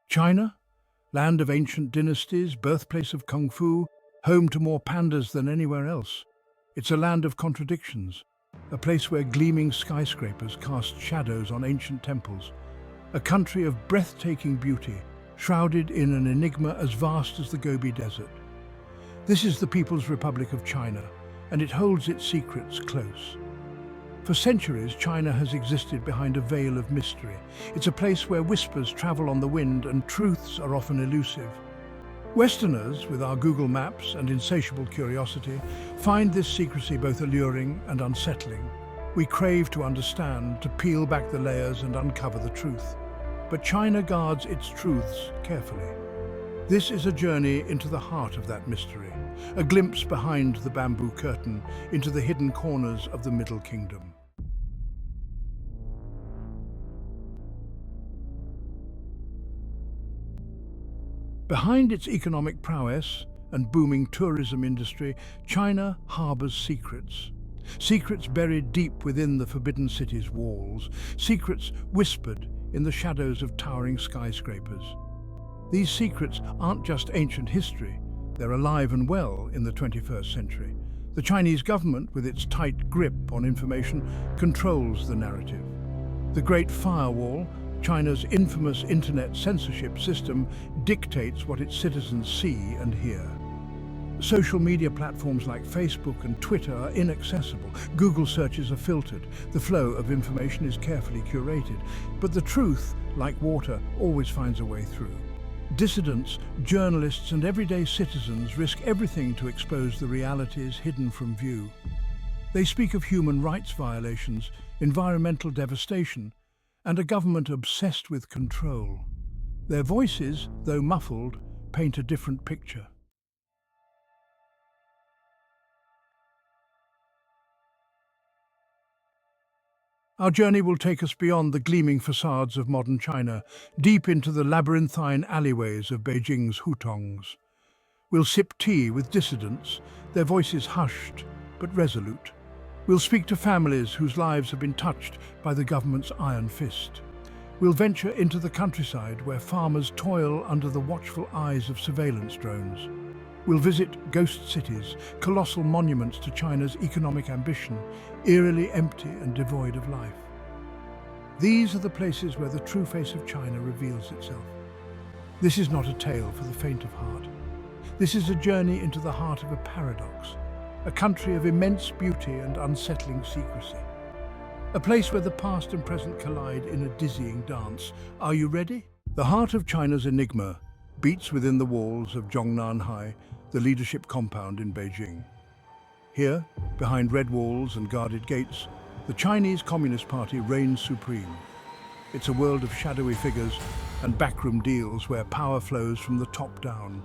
China, land of ancient dynasties, birthplace of Kung Fu, home to more pandas than anywhere else. It's a land of contradictions, a place where gleaming skyscrapers cast shadows on ancient temples, a country of breathtaking beauty, shrouded in an enigma as vast as the Gobi Desert. This is the People's Republic of China, and it holds its secrets close. For centuries, China has existed behind a veil of mystery. It's a place where whispers travel on the wind and truths are often elusive. Westerners, with our Google Maps and insatiable curiosity, find this secrecy both alluring and unsettling. We crave to understand, to peel back the layers and uncover the truth. But China guards its truths carefully. This is a journey into the heart of that mystery, a glimpse behind the bamboo curtain into the hidden corners of the Middle Kingdom. Behind its economic prowess and booming tourism industry, China harbors secrets. Secrets buried deep within the Forbidden City's walls, secrets whispered in the shadows of towering skyscrapers. These secrets aren't just ancient history, they're alive and well in the 21st century. The Chinese government, with its tight grip on information, controls the narrative. The Great Firewall, China's infamous internet censorship system, dictates what its citizens see and hear. Social media platforms like Facebook and Twitter are inaccessible. Google searches are filtered. The flow of information is carefully curated. But the truth, like water, always finds a way through. Dissidents, journalists, and everyday citizens risk everything to expose the realities hidden from view. They speak of human rights violations, environmental devastation, and a government obsessed with control. Their voices, though muffled, paint a different picture. Our journey will take us beyond the gleaming facades of modern China, deep into the labyrinthine alleyways of Beijing's hutongs. We'll sip tea with dissidents, their voices hushed but resolute. We'll speak to families whose lives have been touched by the government's iron fist. We'll venture into the countryside where farmers toil under the watchful eyes of surveillance drones. We'll visit ghost cities, colossal monuments to China's economic ambition, eerily empty and devoid of life. These are the places where the true face of China reveals itself. This is not a tale for the faint of heart. This is a journey into the heart of a paradox, a country of immense beauty and unsettling secrecy. A place where the past and present collide in a dizzying dance. Are you ready? The heart of China's enigma beats within the walls of Zhongnanhai, the leadership compound in Beijing. Here, behind red walls and guarded gates, the Chinese Communist Party reigns supreme. It's a world of shadowy figures and backroom deals where power flows from the top down.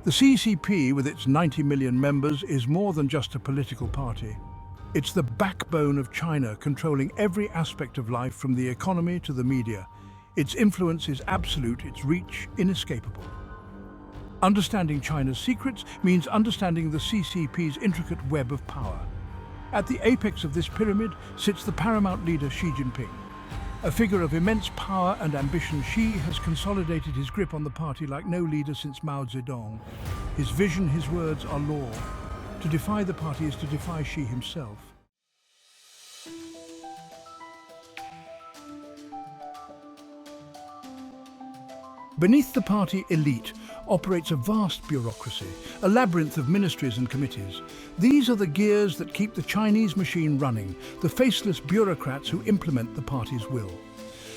The CCP, with its 90 million members, is more than just a political party. It's the backbone of China, controlling every aspect of life from the economy to the media. Its influence is absolute, its reach inescapable. Understanding China's secrets means understanding the CCP's intricate web of power. At the apex of this pyramid sits the paramount leader Xi Jinping. A figure of immense power and ambition, Xi has consolidated his grip on the party like no leader since Mao Zedong. His vision, his words are law. To defy the party is to defy Xi himself. Beneath the party elite operates a vast bureaucracy, a labyrinth of ministries and committees. These are the gears that keep the Chinese machine running, the faceless bureaucrats who implement the party's will.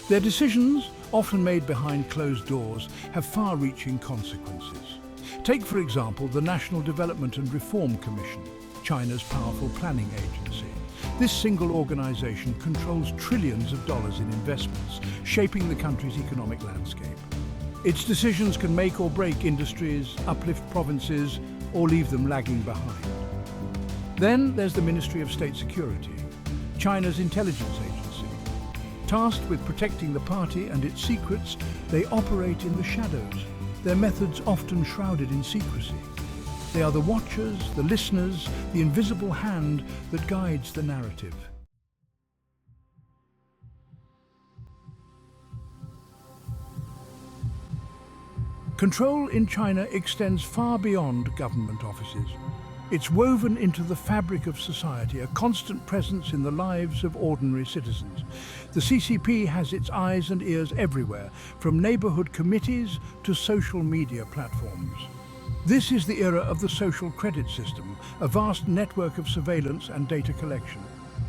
Their decisions, often made behind closed doors, have far-reaching consequences. Take, for example, the National Development and Reform Commission, China's powerful planning agency. This single organization controls trillions of dollars in investments, shaping the country's economic landscape. Its decisions can make or break industries, uplift provinces, or leave them lagging behind. Then there's the Ministry of State Security, China's intelligence agency. Tasked with protecting the party and its secrets, they operate in the shadows, their methods often shrouded in secrecy. They are the watchers, the listeners, the invisible hand that guides the narrative. Control in China extends far beyond government offices. It's woven into the fabric of society, a constant presence in the lives of ordinary citizens. The CCP has its eyes and ears everywhere, from neighborhood committees to social media platforms. This is the era of the social credit system, a vast network of surveillance and data collection.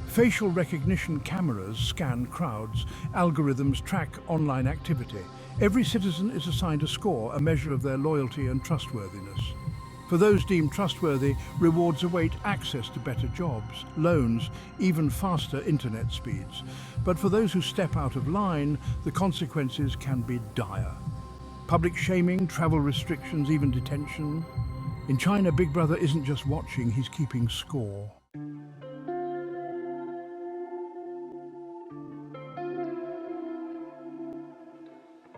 Facial recognition cameras scan crowds, algorithms track online activity. Every citizen is assigned a score, a measure of their loyalty and trustworthiness. For those deemed trustworthy, rewards await access to better jobs, loans, even faster internet speeds. But for those who step out of line, the consequences can be dire. Public shaming, travel restrictions, even detention. In China, Big Brother isn't just watching, he's keeping score.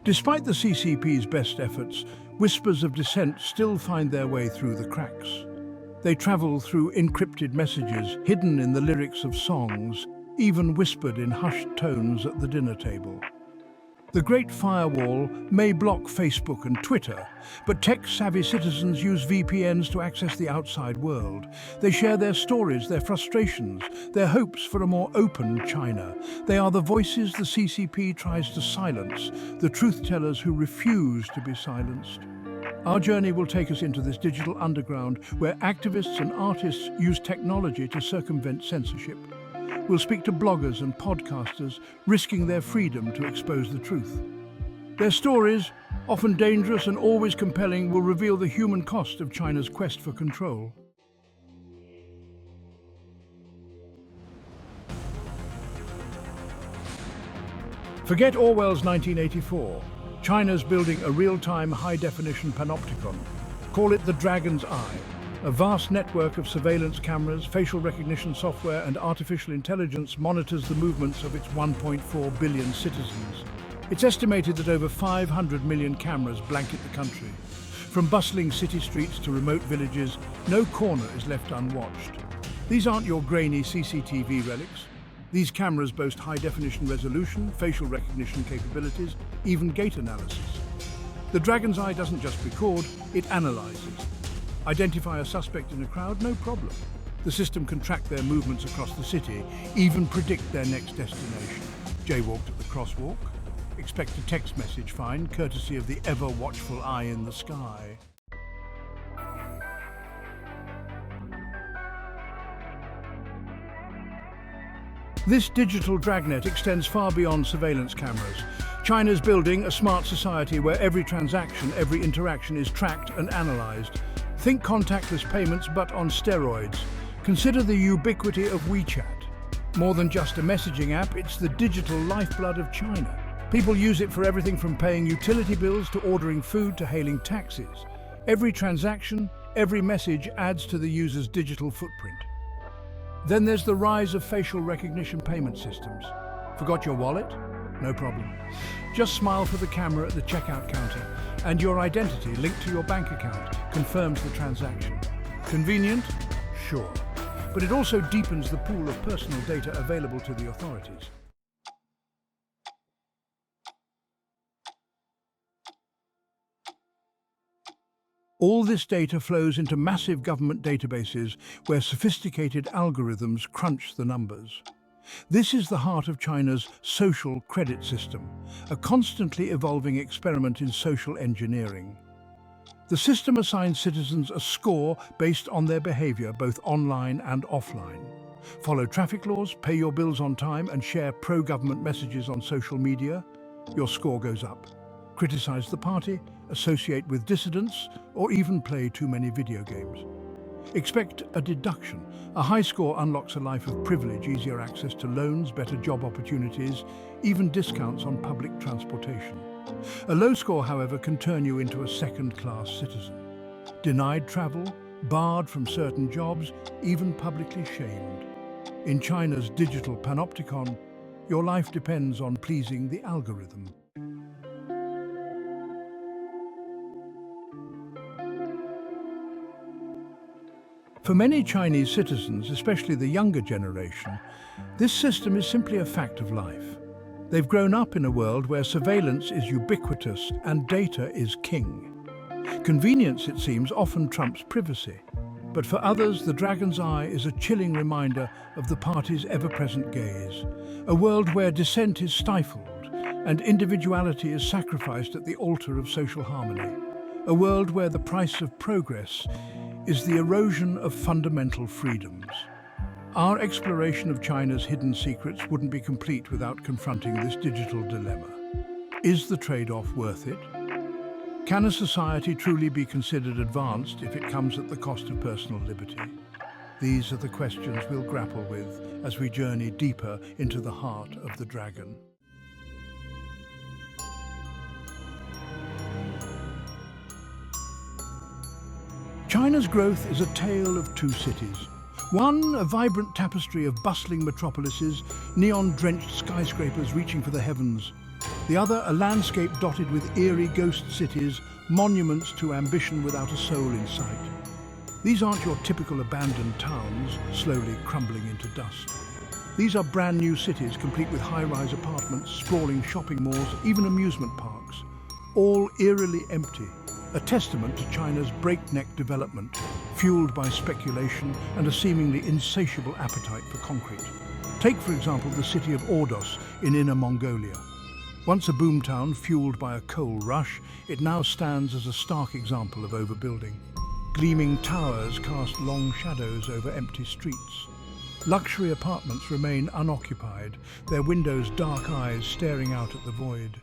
Despite the CCP's best efforts, whispers of dissent still find their way through the cracks. They travel through encrypted messages, hidden in the lyrics of songs, even whispered in hushed tones at the dinner table. The Great Firewall may block Facebook and Twitter, but tech-savvy citizens use VPNs to access the outside world. They share their stories, their frustrations, their hopes for a more open China. They are the voices the CCP tries to silence, the truth-tellers who refuse to be silenced. Our journey will take us into this digital underground where activists and artists use technology to circumvent censorship. We'll speak to bloggers and podcasters, risking their freedom to expose the truth. Their stories, often dangerous and always compelling, will reveal the human cost of China's quest for control. Forget Orwell's 1984. China's building a real-time high-definition panopticon. Call it the Dragon's Eye. A vast network of surveillance cameras, facial recognition software and artificial intelligence monitors the movements of its 1.4 billion citizens. It's estimated that over 500 million cameras blanket the country. From bustling city streets to remote villages, no corner is left unwatched. These aren't your grainy CCTV relics. These cameras boast high-definition resolution, facial recognition capabilities, even gait analysis. The Dragon's Eye doesn't just record, it analyzes. Identify a suspect in a crowd? No problem. The system can track their movements across the city, even predict their next destination. Jaywalked at the crosswalk? Expect a text message fine, courtesy of the ever-watchful eye in the sky. This digital dragnet extends far beyond surveillance cameras. China's building a smart society where every transaction, every interaction is tracked and analyzed. Think contactless payments, but on steroids. Consider the ubiquity of WeChat. More than just a messaging app, it's the digital lifeblood of China. People use it for everything from paying utility bills to ordering food to hailing taxis. Every transaction, every message adds to the user's digital footprint. Then there's the rise of facial recognition payment systems. Forgot your wallet? No problem. Just smile for the camera at the checkout counter, and your identity linked to your bank account confirms the transaction. Convenient? Sure. But it also deepens the pool of personal data available to the authorities. All this data flows into massive government databases where sophisticated algorithms crunch the numbers. This is the heart of China's social credit system, a constantly evolving experiment in social engineering. The system assigns citizens a score based on their behavior, both online and offline. Follow traffic laws, pay your bills on time, and share pro-government messages on social media, your score goes up. Criticize the party, associate with dissidents, or even play too many video games. Expect a deduction. A high score unlocks a life of privilege, easier access to loans, better job opportunities, even discounts on public transportation. A low score, however, can turn you into a second-class citizen. Denied travel, barred from certain jobs, even publicly shamed. In China's digital panopticon, your life depends on pleasing the algorithm. For many Chinese citizens, especially the younger generation, this system is simply a fact of life. They've grown up in a world where surveillance is ubiquitous and data is king. Convenience, it seems, often trumps privacy. But for others, the Dragon's Eye is a chilling reminder of the party's ever-present gaze. A world where dissent is stifled and individuality is sacrificed at the altar of social harmony. A world where the price of progress is the erosion of fundamental freedoms. Our exploration of China's hidden secrets wouldn't be complete without confronting this digital dilemma. Is the trade-off worth it? Can a society truly be considered advanced if it comes at the cost of personal liberty? These are the questions we'll grapple with as we journey deeper into the heart of the dragon. China's growth is a tale of two cities. One, a vibrant tapestry of bustling metropolises, neon-drenched skyscrapers reaching for the heavens. The other, a landscape dotted with eerie ghost cities, monuments to ambition without a soul in sight. These aren't your typical abandoned towns, slowly crumbling into dust. These are brand new cities, complete with high-rise apartments, sprawling shopping malls, even amusement parks. All eerily empty, a testament to China's breakneck development, fueled by speculation and a seemingly insatiable appetite for concrete. Take, for example, the city of Ordos in Inner Mongolia. Once a boomtown fueled by a coal rush, it now stands as a stark example of overbuilding. Gleaming towers cast long shadows over empty streets. Luxury apartments remain unoccupied, their windows dark eyes staring out at the void.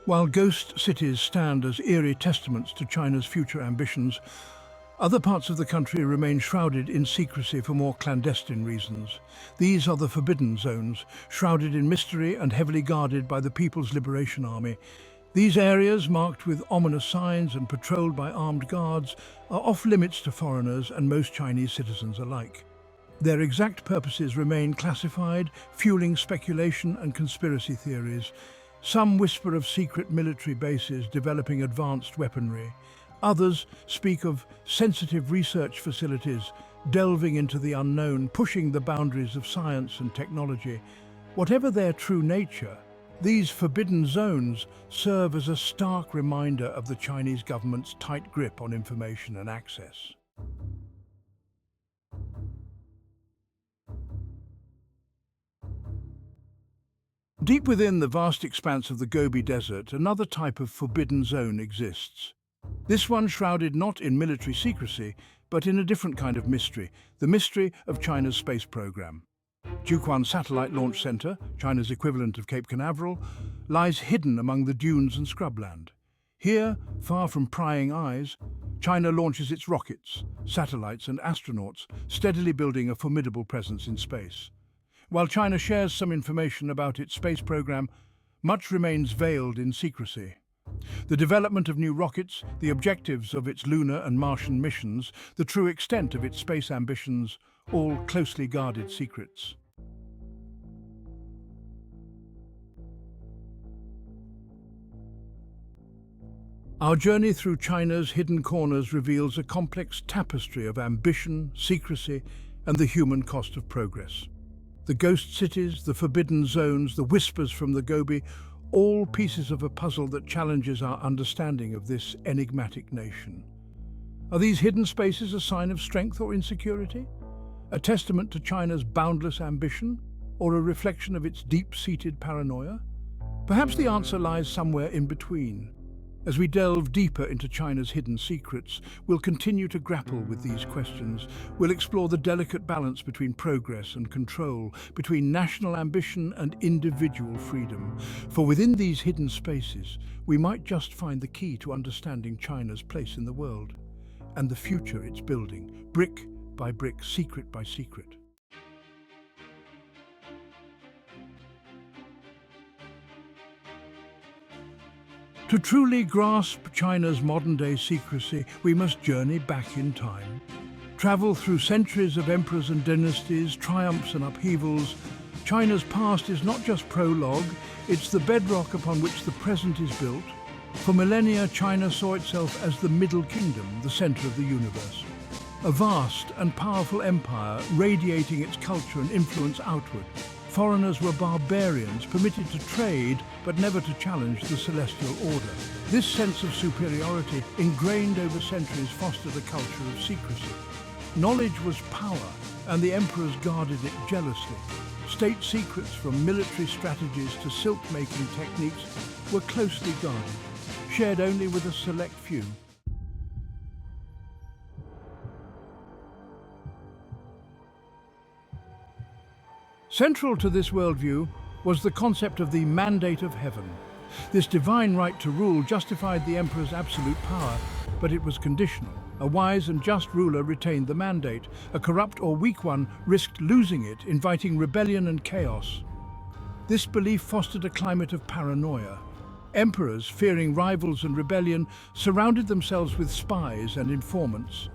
While ghost cities stand as eerie testaments to China's future ambitions, other parts of the country remain shrouded in secrecy for more clandestine reasons. These are the forbidden zones, shrouded in mystery and heavily guarded by the People's Liberation Army. These areas, marked with ominous signs and patrolled by armed guards, are off-limits to foreigners and most Chinese citizens alike. Their exact purposes remain classified, fueling speculation and conspiracy theories. Some whisper of secret military bases developing advanced weaponry. Others speak of sensitive research facilities, delving into the unknown, pushing the boundaries of science and technology. Whatever their true nature, these forbidden zones serve as a stark reminder of the Chinese government's tight grip on information and access. Deep within the vast expanse of the Gobi Desert, another type of forbidden zone exists. This one shrouded not in military secrecy, but in a different kind of mystery, the mystery of China's space program. Jiuquan Satellite Launch Center, China's equivalent of Cape Canaveral, lies hidden among the dunes and scrubland. Here, far from prying eyes, China launches its rockets, satellites and astronauts, steadily building a formidable presence in space. While China shares some information about its space program, much remains veiled in secrecy. The development of new rockets, the objectives of its lunar and Martian missions, the true extent of its space ambitions, all closely guarded secrets. Our journey through China's hidden corners reveals a complex tapestry of ambition, secrecy, and the human cost of progress. The ghost cities, the forbidden zones, the whispers from the Gobi, all pieces of a puzzle that challenges our understanding of this enigmatic nation. Are these hidden spaces a sign of strength or insecurity? A testament to China's boundless ambition, or a reflection of its deep-seated paranoia? Perhaps the answer lies somewhere in between. As we delve deeper into China's hidden secrets, we'll continue to grapple with these questions. We'll explore the delicate balance between progress and control, between national ambition and individual freedom. For within these hidden spaces, we might just find the key to understanding China's place in the world and the future it's building, brick by brick, secret by secret. To truly grasp China's modern-day secrecy, we must journey back in time. Travel through centuries of emperors and dynasties, triumphs and upheavals. China's past is not just prologue, it's the bedrock upon which the present is built. For millennia, China saw itself as the Middle Kingdom, the center of the universe. A vast and powerful empire radiating its culture and influence outward. Foreigners were barbarians, permitted to trade but never to challenge the celestial order. This sense of superiority, ingrained over centuries, fostered a culture of secrecy. Knowledge was power, and the emperors guarded it jealously. State secrets, from military strategies to silk-making techniques, were closely guarded, shared only with a select few. Central to this worldview was the concept of the mandate of heaven. This divine right to rule justified the emperor's absolute power, but it was conditional. A wise and just ruler retained the mandate. A corrupt or weak one risked losing it, inviting rebellion and chaos. This belief fostered a climate of paranoia. Emperors, fearing rivals and rebellion, surrounded themselves with spies and informants.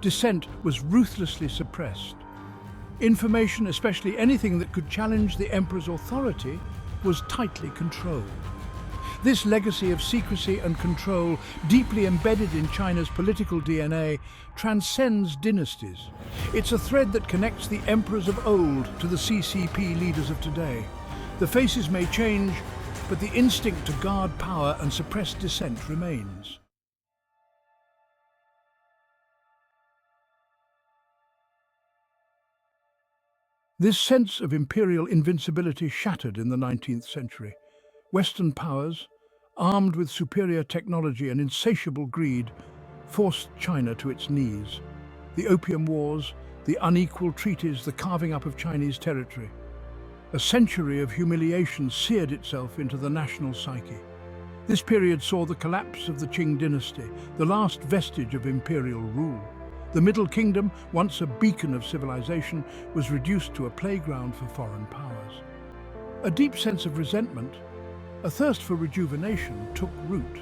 Dissent was ruthlessly suppressed. Information, especially anything that could challenge the emperor's authority, was tightly controlled. This legacy of secrecy and control, deeply embedded in China's political DNA, transcends dynasties. It's a thread that connects the emperors of old to the CCP leaders of today. The faces may change, but the instinct to guard power and suppress dissent remains. This sense of imperial invincibility shattered in the 19th century. Western powers, armed with superior technology and insatiable greed, forced China to its knees. The Opium Wars, the unequal treaties, the carving up of Chinese territory. A century of humiliation seared itself into the national psyche. This period saw the collapse of the Qing dynasty, the last vestige of imperial rule. The Middle Kingdom, once a beacon of civilization, was reduced to a playground for foreign powers. A deep sense of resentment, a thirst for rejuvenation, took root.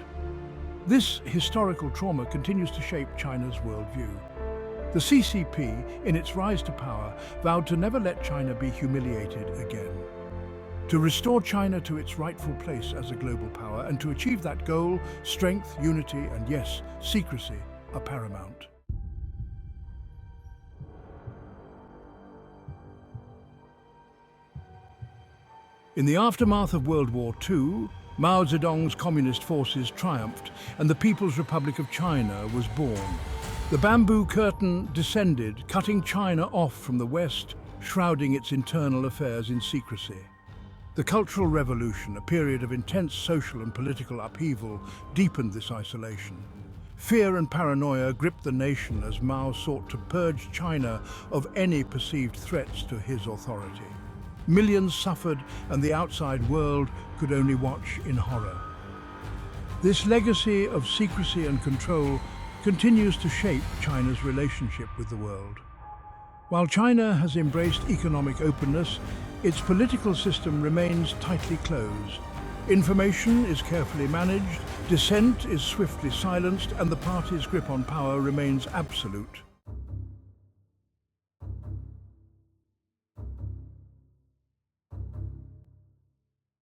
This historical trauma continues to shape China's worldview. The CCP, in its rise to power, vowed to never let China be humiliated again. To restore China to its rightful place as a global power, and to achieve that goal, strength, unity, and yes, secrecy are paramount. In the aftermath of World War II, Mao Zedong's communist forces triumphed and the People's Republic of China was born. The bamboo curtain descended, cutting China off from the West, shrouding its internal affairs in secrecy. The Cultural Revolution, a period of intense social and political upheaval, deepened this isolation. Fear and paranoia gripped the nation as Mao sought to purge China of any perceived threats to his authority. Millions suffered, and the outside world could only watch in horror. This legacy of secrecy and control continues to shape China's relationship with the world. While China has embraced economic openness, its political system remains tightly closed. Information is carefully managed, dissent is swiftly silenced, and the party's grip on power remains absolute.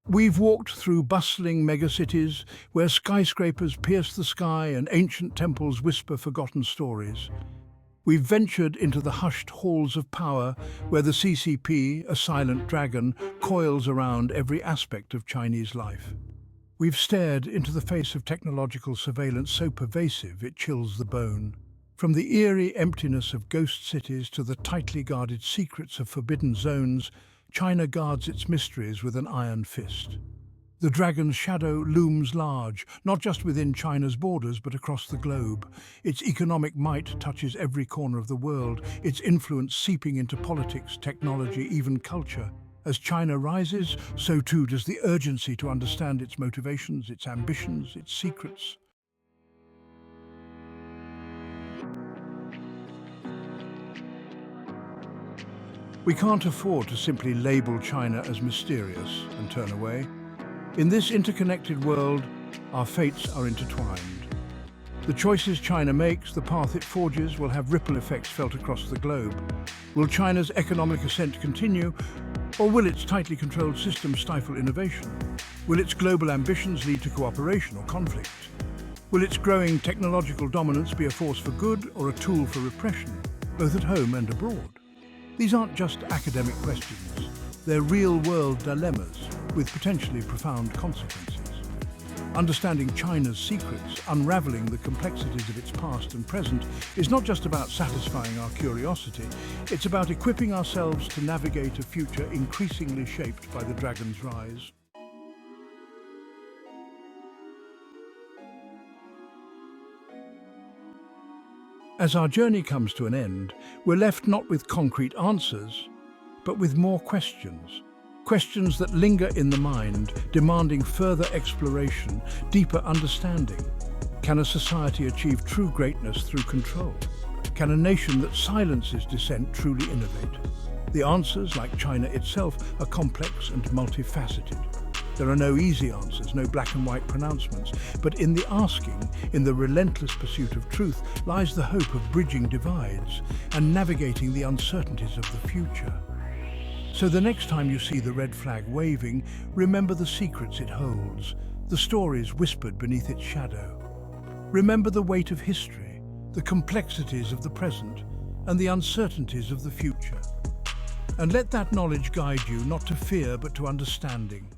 We've walked through bustling megacities where skyscrapers pierce the sky and ancient temples whisper forgotten stories. We've ventured into the hushed halls of power where the CCP, a silent dragon, coils around every aspect of Chinese life. We've stared into the face of technological surveillance so pervasive it chills the bone. From the eerie emptiness of ghost cities to the tightly guarded secrets of forbidden zones, China guards its mysteries with an iron fist. The dragon's shadow looms large, not just within China's borders, but across the globe. Its economic might touches every corner of the world, its influence seeping into politics, technology, even culture. As China rises, so too does the urgency to understand its motivations, its ambitions, its secrets. We can't afford to simply label China as mysterious and turn away. In this interconnected world, our fates are intertwined. The choices China makes, the path it forges, will have ripple effects felt across the globe. Will China's economic ascent continue, or will its tightly controlled system stifle innovation? Will its global ambitions lead to cooperation or conflict? Will its growing technological dominance be a force for good or a tool for repression, both at home and abroad? These aren't just academic questions. They're real-world dilemmas with potentially profound consequences. Understanding China's secrets, unraveling the complexities of its past and present, is not just about satisfying our curiosity, it's about equipping ourselves to navigate a future increasingly shaped by the dragon's rise. As our journey comes to an end, we're left not with concrete answers, but with more questions. Questions that linger in the mind, demanding further exploration, deeper understanding. Can a society achieve true greatness through control? Can a nation that silences dissent truly innovate? The answers, like China itself, are complex and multifaceted. There are no easy answers, no black and white pronouncements, but in the asking, in the relentless pursuit of truth, lies the hope of bridging divides and navigating the uncertainties of the future. So the next time you see the red flag waving, remember the secrets it holds, the stories whispered beneath its shadow. Remember the weight of history, the complexities of the present, and the uncertainties of the future. And let that knowledge guide you not to fear but to understanding.